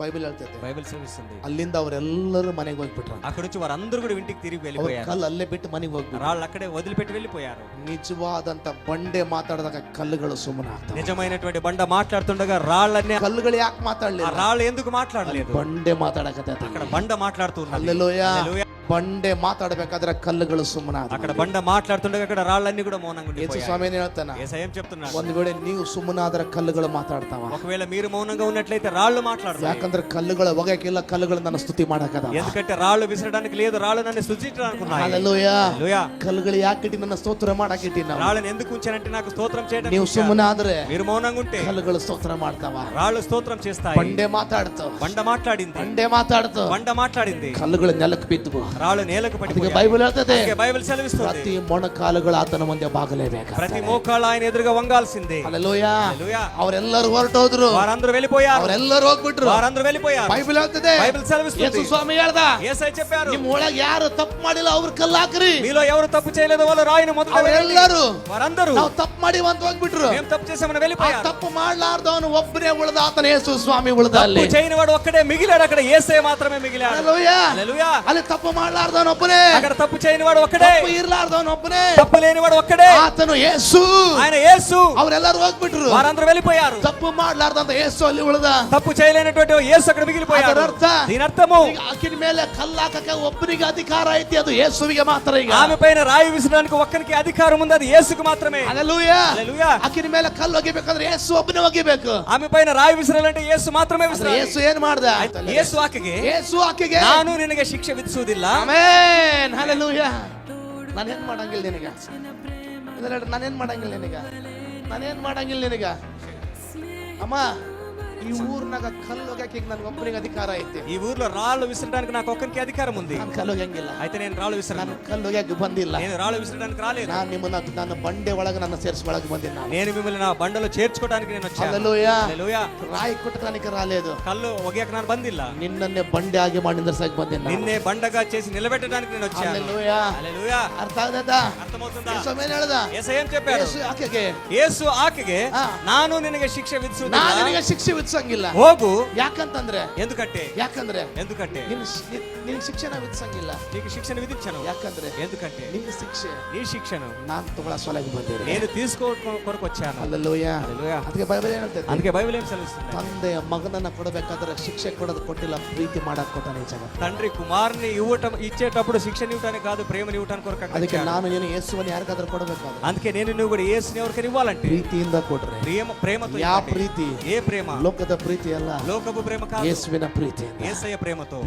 Bible ಹೇಳ್ತೈತೆ. Bible సెలవిస్తుంది. అల్లింద అవరెల్లరూ మನೆಗೆ ಹೋಗ್ಬಿಟ್ರು. అక్కడ నుంచి వారందరూ కూడా ఇంటికి తిరిగి వెళ్ళిపోయారు. కళ్ళు అల్లే ಬಿಟ್ಟು ಮನೆಗೆ ಹೋಗ್ಬಿಟ್ರು. రాళ్ళు అక్కడే వదిలిపెట్టి వెళ్ళిపోయారు. నిజವಾದಂತ ಬಂಡೆ ಮಾತಾಡಿದಾಗ కళ్ళుಗಳು ಸುಮ್ಮನೆ ಆಗ್ತವೆ. నిజమైనటువంటి బండ మాట్లాడుతుండగా రాళ్ళన్నీ కళ్ళుಗಳು ಯಾಕೆ ಮಾತಾಡಲಿಲ್ಲ? ఆ రాళ్ళు ఎందుకు మాట్లాడలేదు? ಬಂಡೆ ಮಾತಾಡಕತ್ತೆ. అక్కడ బండ మాట్లాడుతున్నది. హల్లెలూయా. హల్లెలూయా. ಬಂಡೆ ಮಾತಾಡಬೇಕಾದ್ರೆ ಕಲ್ಲುಗಳು ಸುಮ್ಮನೆ అక్కడ బండ మాట్లాడుతుండగా అక్కడ రాళ్ళన్నీ కూడా మౌనంగా ಯೇಸು ఉండిపోయాయి. ಸ್ವಾಮಿ ಏನ್ ಹೇಳ್ತಾನ? యేసయ్య ఏం చెప్తున్నాడు? ಒಂದ್ ವೇಳೆ ನೀವು ಸುಮ್ಮನಾದ್ರೆ ಕಲ್ಲುಗಳು ಮಾತಾಡ್ತಾವ. ఒకవేళ మీరు మౌనంగా ఉన్నట్లయితే రాళ్ళు మాట్లాడతాయి. ಯಾಕಂದ್ರೆ ಕಲ್ಲುಗಳ ಒಗಕ್ಕಿಲ್ಲ, ಕಲ್ಲುಗಳು ನನ್ನ ಸ್ತುತಿ ಮಾಡಕದ. ఎందుకంటే రాళ్ళు విసరడానికి లేదు, రాళ్ళు నన్ను స్తుతించడానికి ఉన్నాయి. హల్లెలూయా. హల్లెలూయా. కಲ್ಲುಗಳು ಯಾಕಿಟ್ಟಿ ನನ್ನ ಸ್ತೋತ್ರ ಮಾಡಕಿಟ್ಟಿ ನಾವು. రాళ్ళని ఎందుకు ఉంచానంటే నాకు స్తోత్రం చేయడానికి. ನೀವು ಸುಮ್ಮನಾದ್ರೆ మీరు మౌనంగా ఉంటే కಲ್ಲುಗಳು స్తోತ್ರ ಮಾಡ್ತಾವ. రాళ్ళు స్తోత్రం చేస్తాయి. ಬಂಡೆ ಮಾತಾಡ್ತಾವ. బండ మాట్లాడింది. ಬಂಡೆ ಮಾತಾಡ್ತಾವ. బండ మాట్లాడింది. కಲ್ಲುಗಳು ನೆಲಕ್ಕೆ ಬಿದ್ದು. రాళ్ళు నేలకు పడిపోయాయి. బైబిల్ ಹೇಳ್ತದೆ. బైబిల్ సెలవిస్తుంది. ಪ್ರತಿ ಮೊಣಕಾಲುಗಳು ಆತನ ಮುಂದೆ ಬಾಗಲೇಬೇಕು. ప్రతి మోకాళ్ళు ఆయన ఎదురుగా వంగాల్సిందే. హల్లెలూయా. హల్లెలూయా. ಅವರೆಲ್ಲರೂ ಹೊರಟೋದ್ರು. వారందరూ వెళ్ళిపోయారు. ಅವರೆಲ್ಲರೂ ಹೋಗ್ಬಿಟ್ರು. వారందరూ వెళ్ళిపోయారు. బైబిల్ ಹೇಳ್ತದೆ. బైబిల్ సెలవిస్తుంది. ಯೇಸು ಸ್ವಾಮಿ ಹೇಳ್ದ, యేసయ్య చెప్పారు, ನಿಮ್ಮ ಒಳಗೆ ಯಾರು ತಪ್ಪು ಮಾಡಿಲ್ಲ ಅವ್ರ ಕಲ್ಲು ಹಾಕ್ರಿ. మీలో ఎవరు తప్పు చేయలేదో వాళ్ళు రాయిని మొదలు ಅವರೆಲ್ಲರೂ వారందరూ ನಾವು ತಪ್ಪು ಮಾಡಿ ಅಂತ ಹೋಗ್ಬಿಟ್ರು. మేము తప్పు చేసామని ಆ వెళ్ళిపోయారు. ತಪ್ಪು ಮಾಡ್ಲಾರ್ದವನು ಒಬ್ಬನೇ ಉಳಿದ, ಆತನ ಯೇಸು ಸ್ವಾಮಿ ಉಳಿದ ಅಲ್ಲಿ. తప్పు చేయని వాడు ఒక్కడే మిగిలాడు. అక్కడ యేసయ్య మాత్రమే మిగిలాడు. హల్లెలూయా. హల్లెలూయా. ಅಲ್ಲಿ ತಪ್ಪು ಮಾಡ್ಲಾರ್ದವನು ಒಬ್ಬನೇ, అక్కడ తప్పు చేయని వాడు ఒక్కడే, ತಪ್ಪು ಇರ್ಲಾರ್ದವನು ಒಬ್ಬನೇ, తప్పు లేని వాడు ఒక్కడే, ಆತನು ಯೇಸು. ఆయన యేసు. ಅವರೆಲ್ಲರೂ ಹೋಗ್ಬಿಟ್ರು. వారందరూ వెళ్ళిపోయారు. ತಪ್ಪು ಮಾಡ್ಲಾರ್ದಂತ ಯೇಸು ಅಲ್ಲಿ ಉಳಿದ. తప్పు చేయలేనటువంటి యేసు అక్కడ మిగిలిపోయాడు. ಅದರ ಅರ್ಥ, దీని అర్థము ಈಗ ಆಕಿನ ಮೇಲೆ ಕಲ್ಲು ಹಾಕಕ್ಕೆ ಒಬ್ಬನಿಗೆ ಅಧಿಕಾರ ಐತಿ, ಅದು ಯೇಸುವಿಗೆ ಮಾತ್ರ. ಈಗ ఆమె పైన రాయి విసరడానికి ఒక్కరికి అధికారం ఉంది, అది యేసుకు మాత్రమే. హల్లెలూయా. హల్లెలూయా. ಆಕಿನ ಮೇಲೆ ಕಲ್ಲು ಒಗಿಬೇಕಂದ್ರೆ ಯೇಸು ಒಬ್ಬನೇ ಒಗಿಬೇಕು. ఆమె పైన రాయి విసరాలంటే యేసు మాత్రమే విసరాలి. ಯೇಸು ಏನ್ ಮಾಡ್ದ? యేసు ಆಕೆಗೆ, ಯೇಸು ಆಕೆಗೆ ನಾನು ನಿನಗೆ ಶಿಕ್ಷೆ ವಿಧಿಸುವುದಿಲ್ಲ. ಆಮೆನ್. ಹಲ್ಲೆಲೂಯಾ. ನಾನೇನ್ ಮಾಡಂಗಿಲ್ಲ ನಿನಗ. ನಾನೇನ್ ಮಾಡಂಗಿಲ್ಲ ನಿನಗ. ನಾನೇನ್ ಮಾಡಂಗಿಲ್ಲ ನಿನಗ. ಅಮ್ಮ, ಈ ಊರ್ನಾಗ ಕಲ್ಲು ಹೋಗಕ್ಕೆ ನನ್ಗೆ ಒಬ್ಬನಿಗೆ ಅಧಿಕಾರ ಐತಿ. ఈ ఊర్లో రాళ్ళు విసరడానికి నాకు ఒక్కరికి అధికారం ఉంది. ನಾನು ಕಲ್ಲು ಹೋಗಂಗಿಲ್ಲ. అయితే నేను రాళ్ళు విసరను. ನಾನು ಕಲ್ಲು ಹೋಗಕ್ಕೆ ಬಂದಿಲ್ಲ. నేను రాళ్ళు విసరడానికి రాలేదు. ನಾನು ನಿಮ್ಮನ್ನ ನನ್ನ ಬಂಡೆ ಒಳಗೆ ನನ್ನ ಸೇರಿಸ್ಕೊಳಕ್ ಬಂದಿಲ್ಲ. నేను మిమ్మల్ని నా బండలో చేర్చుకోవడానికి నేను వచ్చాను. హల్లెలూయా. హల్లెలూయా. ರಾಯಿ ಕೊಟ್ಟడానికి రాలేదు. కళ్ళు ఒగేక ನಾನು ಬಂದಿಲ್ಲ. ನಿನ್ನನ್ನೇ ಬಂಡೆ ಆಗಿ ಮಾಡಿ ನಿಂದ್ರಸಕ್ಕೆ ಬಂದಿಲ್ಲ. నిన్నే బండగా చేసి నిలబెట్టడానికి నేను వచ్చాను. హల్లెలూయా. హల్లెలూయా. ಅರ್ಥ ಆಗದಾ? అర్థమవుతుందా? ಯೇಸು ಏನ್ ಹೇಳ್ದ? యేసయ్య ఏం చెప్పాడు? ಯೇಸು ಆಕೆಗೆ, యేసు ఆకెಗೆ, ನಾನು ನಿನಗೆ ಶಿಕ್ಷೆ ನಾನು ವಿಧಿಸುವುದಿಲ್ಲ. ನಿನಗೆ ಶಿಕ್ಷೆ ವಿಧಿಸಂಗಿಲ್ಲ. ಹೋಗು. ಯಾಕಂತಂದ್ರೆ ఎందుకంటే ಯಾಕಂದ್ರೆ ನಿನ್ನ ಶಿಕ್ಷೆನ ವಿಧಿಸಂಗಿಲ್ಲ. నీకు శిక్షను విధించను. ಯಾಕಂದ್ರೆ ఎందుకంటే ನಿನ್ನ ಶಿಕ್ಷೆ నీ శిక్షను ನಾನು ತಗೊಳ್ಳೋ ಸಲುವಾಗಿ ಬಂದಿರಿ. నేను తీసుకో కొరకు వచ్చాను. ಹಲ್ಲೆಲೂಯಾ. హల్లెలూయా. ಅದಕ್ಕೆ ಬೈಬಲ್ ಏನ್ ಹೇಳ್ತೈತೆ? అందుకే బైబిల్ ఏం సెలవిస్తుంది? ತಂದೆ ಮಗನನ್ನ ಕೊಡಬೇಕಾದ್ರೆ ಶಿಕ್ಷೆ ಕೊಡೋದು ಕೊಟ್ಟಿಲ್ಲ, ಪ್ರೀತಿ ಮಾಡಕ್ ಕೊಟ್ಟಾನೆ ಈ ಜಗತ್ತು. తండ్రి కుమారుని ఇచ్చేటప్పుడు శిక్షణ ఇవ్వటానికి కాదు, ప్రేమని ఇవ్వటానికి కొరకు అక్కడ ಅದಕ್ಕೆ ఇచ్చాడు. ನಾನು ಏನು ಯೇಸುವನ್ನು ಯಾರಿಗಾದ್ರೂ ಕೊಡಬೇಕಾದ್ರೆ అందుకే నేను నువ్వు కూడా యేసుని ఎవరికైనా ఇవ్వాలంటే ಪ್ರೀತಿಯಿಂದ ಕೊಡ್ರಿ. ప్రేమతో ಯಾವ ఇవ్వండి. ಪ್ರೀತಿ? ఏ ప్రేమ? ಲೋಕದ ಪ್ರೀತಿ ಅಲ್ಲ, లోకపు ప్రేమ కాదు, ಯೇಸುವಿನ ಪ್ರೀತಿ. యేసయ్య ప్రేమతో.